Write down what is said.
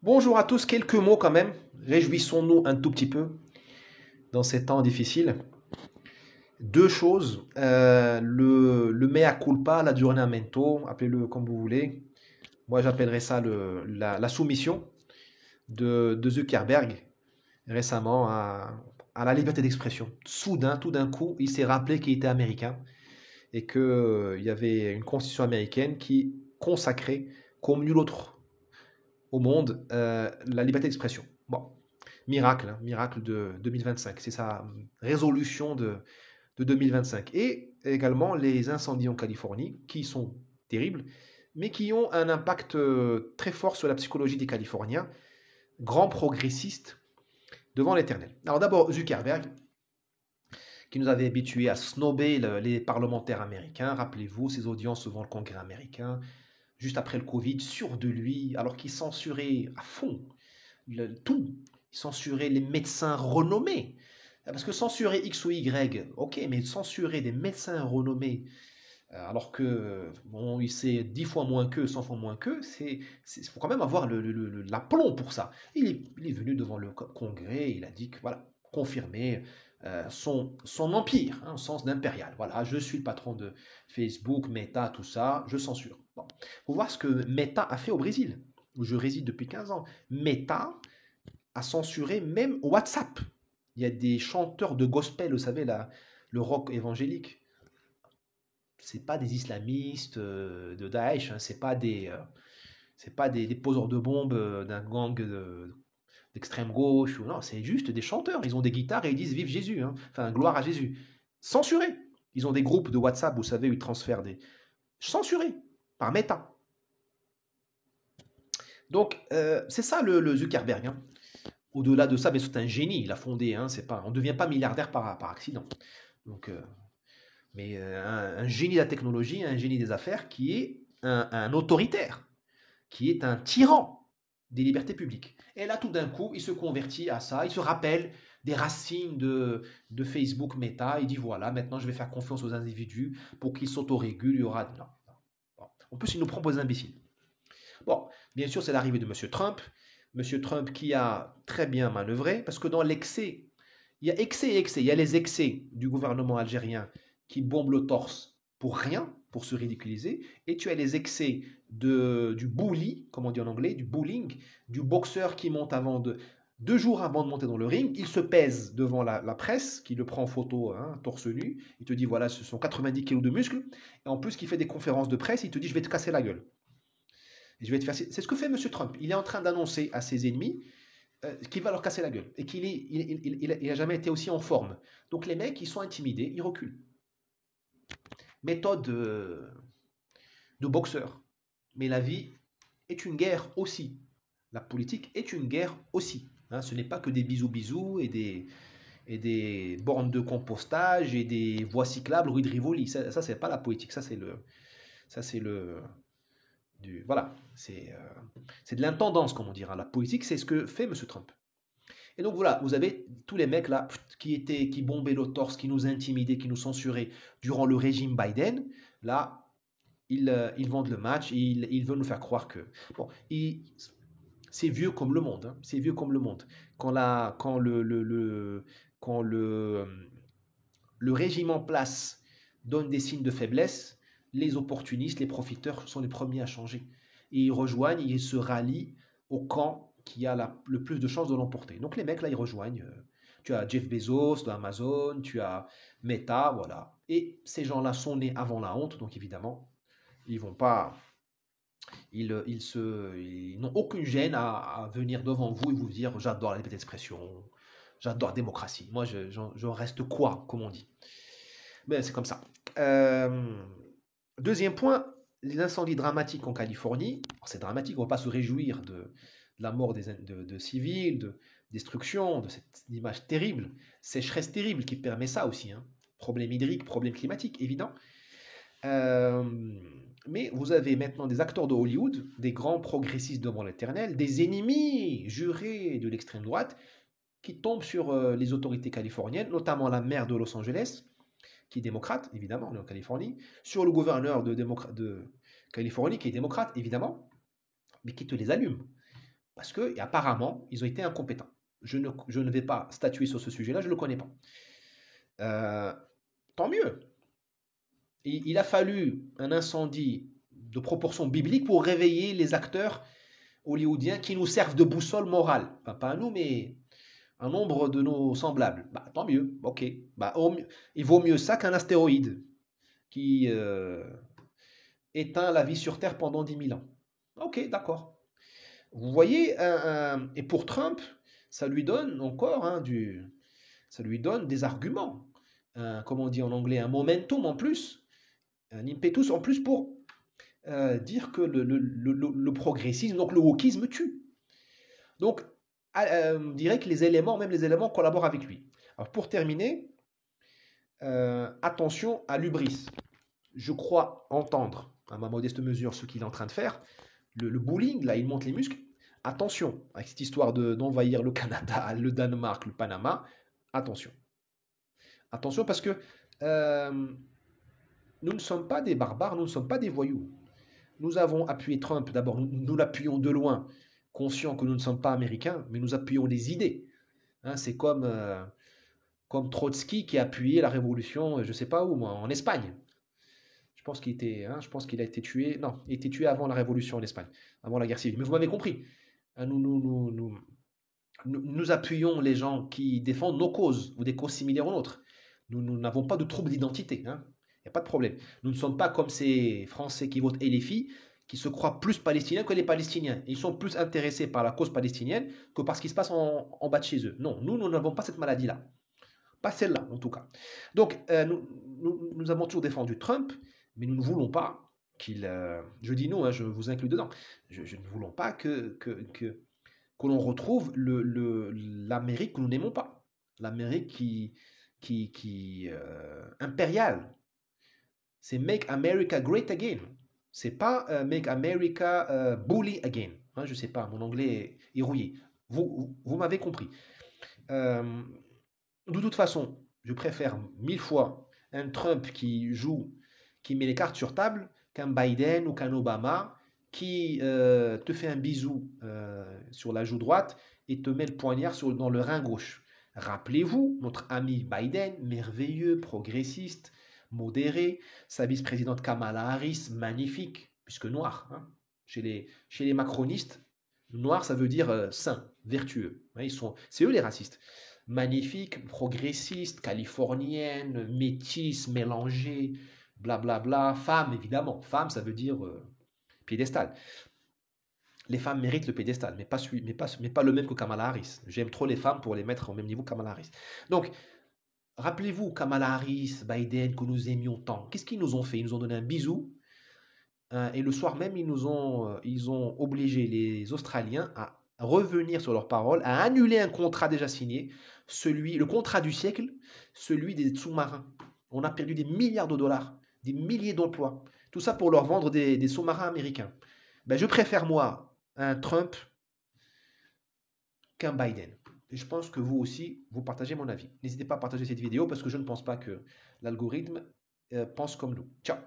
Bonjour à tous, quelques mots quand même. Réjouissons-nous un tout petit peu dans ces temps difficiles. Deux choses. Le mea culpa, l'aggiornamento, appelez-le comme vous voulez. Moi, j'appellerais ça la soumission de Zuckerberg récemment à la liberté d'expression. Soudain, tout d'un coup, il s'est rappelé qu'il était américain et qu'il y avait une constitution américaine qui consacrait, comme nul autre au monde, la liberté d'expression. Bon, miracle, hein, miracle de 2025. C'est sa résolution de 2025. Et également les incendies en Californie, qui sont terribles, mais qui ont un impact très fort sur la psychologie des Californiens, grands progressistes devant l'éternel. Alors d'abord, Zuckerberg, qui nous avait habitués à snober les parlementaires américains. Rappelez-vous, ses audiences devant le Congrès américain, juste après le Covid, sûr de lui, alors qu'il censurait à fond tout. Il censurait les médecins renommés. Parce que censurer X ou Y, ok, mais censurer des médecins renommés, alors que bon, il sait 10 fois moins qu'eux, 100 fois moins qu'eux, faut quand même avoir l'aplomb pour ça. Il est venu devant le Congrès, il a dit que, voilà, confirmer son empire, hein, au sens d'impérial. Voilà, je suis le patron de Facebook, Meta, tout ça, je censure. Bon. Faut voir ce que Meta a fait au Brésil, où je réside depuis 15 ans. Meta a censuré même WhatsApp. Il y a des chanteurs de gospel, vous savez, le rock évangélique. C'est pas des islamistes de Daesh, hein, c'est pas des poseurs de bombes d'un gang d'extrême gauche. Non, c'est juste des chanteurs. Ils ont des guitares et ils disent Vive Jésus, hein, enfin gloire à Jésus. Censurés. Ils ont des groupes de WhatsApp, vous savez, où ils transfèrent des. Censurés par Meta. Donc, c'est ça le Zuckerberg, hein. Au-delà de ça, mais c'est un génie, il a fondé, hein, c'est pas, on ne devient pas milliardaire par accident. Donc, mais un génie de la technologie, un génie des affaires qui est un autoritaire, qui est un tyran des libertés publiques. Et là, tout d'un coup, il se convertit à ça, il se rappelle des racines de Facebook Meta, il dit voilà, maintenant je vais faire confiance aux individus pour qu'ils s'autorégulent, il y aura. Non, non. Bon. En plus, il nous prend pour des imbéciles. Bon, bien sûr, c'est l'arrivée de M. Trump. M. Trump qui a très bien manœuvré, parce que dans l'excès, il y a excès et excès. Il y a les excès du gouvernement algérien qui bombe le torse pour rien, pour se ridiculiser, et tu as les excès du bully, comme on dit en anglais, du bullying, du boxeur qui monte avant de 2 jours avant de monter dans le ring, il se pèse devant la presse, qui le prend en photo, hein, torse nu, il te dit voilà, ce sont 90 kilos de muscles, et en plus qu'il fait des conférences de presse, il te dit je vais te casser la gueule. Et je vais te faire. C'est ce que fait M. Trump. Il est en train d'annoncer à ses ennemis qu'il va leur casser la gueule et qu'il a jamais été aussi en forme. Donc les mecs, ils sont intimidés, ils reculent. Méthode de boxeur. Mais la vie est une guerre aussi. La politique est une guerre aussi. Hein, ce n'est pas que des bisous-bisous et des bornes de compostage et des voies cyclables rue de Rivoli. Ça c'est pas la politique. Voilà, c'est de l'intendance, comme on dira. La politique, c'est ce que fait M. Trump. Et donc voilà, vous avez tous les mecs là qui bombaient le torse, qui nous intimidaient, qui nous censuraient durant le régime Biden. Là, ils vendent le match et ils veulent nous faire croire que. Bon, c'est vieux comme le monde, hein, c'est vieux comme le monde. Quand le régime en place donne des signes de faiblesse, les opportunistes, les profiteurs sont les premiers à changer. Et ils rejoignent, ils se rallient au camp qui a le plus de chances de l'emporter. Donc les mecs là, ils rejoignent. Tu as Jeff Bezos de Amazon, tu as Meta, voilà. Et ces gens-là sont nés avant la honte, donc évidemment, ils vont pas, ils n'ont aucune gêne à venir devant vous et vous dire j'adore la liberté d'expression, j'adore la démocratie. Moi, je reste quoi, comme on dit. Mais c'est comme ça. Euh, Deuxième point, l'incendie dramatique en Californie. C'est dramatique, on ne va pas se réjouir de la mort de civils, de destruction, de cette image terrible, sécheresse terrible qui permet ça aussi. Hein. Problème hydrique, problème climatique, évident. Euh, mais vous avez maintenant des acteurs de Hollywood, des grands progressistes devant l'éternel, des ennemis jurés de l'extrême droite qui tombent sur les autorités californiennes, notamment la maire de Los Angeles, qui est démocrate, évidemment, on est en Californie, sur le gouverneur de Californie, qui est démocrate, évidemment, mais qui te les allume. Parce que, apparemment, ils ont été incompétents. Je ne vais pas statuer sur ce sujet-là, je ne le connais pas. Euh, Tant mieux. Il a fallu un incendie de proportion biblique pour réveiller les acteurs hollywoodiens qui nous servent de boussole morale. Enfin, pas à nous, mais un nombre de nos semblables. Bah, tant mieux, ok. Bah, il vaut mieux ça qu'un astéroïde qui éteint la vie sur Terre pendant 10 000 ans. Ok, d'accord. Vous voyez, et pour Trump, ça lui donne encore ça lui donne des arguments. Comme on dit en anglais, un momentum en plus, un impetus en plus pour dire que le progressisme, donc le wokisme tue. Donc, on dirait que même les éléments collaborent avec lui. Alors, pour terminer, attention à l'ubris. Je crois entendre, à ma modeste mesure, ce qu'il est en train de faire. Le bullying, là, il monte les muscles. Attention avec cette histoire d'envahir le Canada, le Danemark, le Panama. Attention. Attention parce que euh, nous ne sommes pas des barbares, nous ne sommes pas des voyous. Nous avons appuyé Trump, d'abord, nous l'appuyons de loin, conscients que nous ne sommes pas américains, mais nous appuyons des idées. Hein, c'est comme Trotsky qui a appuyé la révolution, je ne sais pas où, moi, en Espagne. Je pense qu'il a été tué. Non, il a été tué avant la révolution en Espagne, avant la guerre civile. Mais vous m'avez compris. Hein, nous appuyons les gens qui défendent nos causes ou des causes similaires aux nôtres. Nous n'avons pas de trouble d'identité. Hein. Il n'y a pas de problème. Nous ne sommes pas comme ces Français qui votent LFI, qui se croient plus palestiniens que les Palestiniens. Ils sont plus intéressés par la cause palestinienne que par ce qui se passe en bas de chez eux. Non, nous n'avons pas cette maladie-là. Pas celle-là, en tout cas. Donc, nous avons toujours défendu Trump, mais nous ne voulons pas qu'il... je dis nous, hein, je vous inclus dedans. Je ne voulons pas que l'on retrouve l'Amérique que nous n'aimons pas. L'Amérique impériale. C'est Make America Great Again. C'est pas Make America Bully Again. Hein, je sais pas, mon anglais est rouillé. Vous m'avez compris. De toute façon, je préfère 1000 fois un Trump qui met les cartes sur table, qu'un Biden ou qu'un Obama qui te fait un bisou sur la joue droite et te met le poignard dans le rein gauche. Rappelez-vous, notre ami Biden, merveilleux, progressiste, modéré, sa vice-présidente Kamala Harris, magnifique, puisque noir. Hein. Chez les macronistes, noir, ça veut dire saint, vertueux. Hein, c'est eux les racistes. Magnifique, progressiste, californienne, métisse, mélangée, blablabla, femme, évidemment. Femme, ça veut dire piédestal. Les femmes méritent le piédestal, mais pas le même que Kamala Harris. J'aime trop les femmes pour les mettre au même niveau que Kamala Harris. Donc, rappelez-vous, Kamala Harris, Biden, que nous aimions tant. Qu'est-ce qu'ils nous ont fait? Ils nous ont donné un bisou. Et le soir même, ils ont obligé les Australiens à revenir sur leurs paroles, à annuler un contrat déjà signé, le contrat du siècle, celui des sous-marins. On a perdu des milliards de dollars, des milliers d'emplois. Tout ça pour leur vendre des sous-marins américains. Ben, je préfère, moi, un Trump qu'un Biden. Et je pense que vous aussi, vous partagez mon avis. N'hésitez pas à partager cette vidéo parce que je ne pense pas que l'algorithme pense comme nous. Ciao.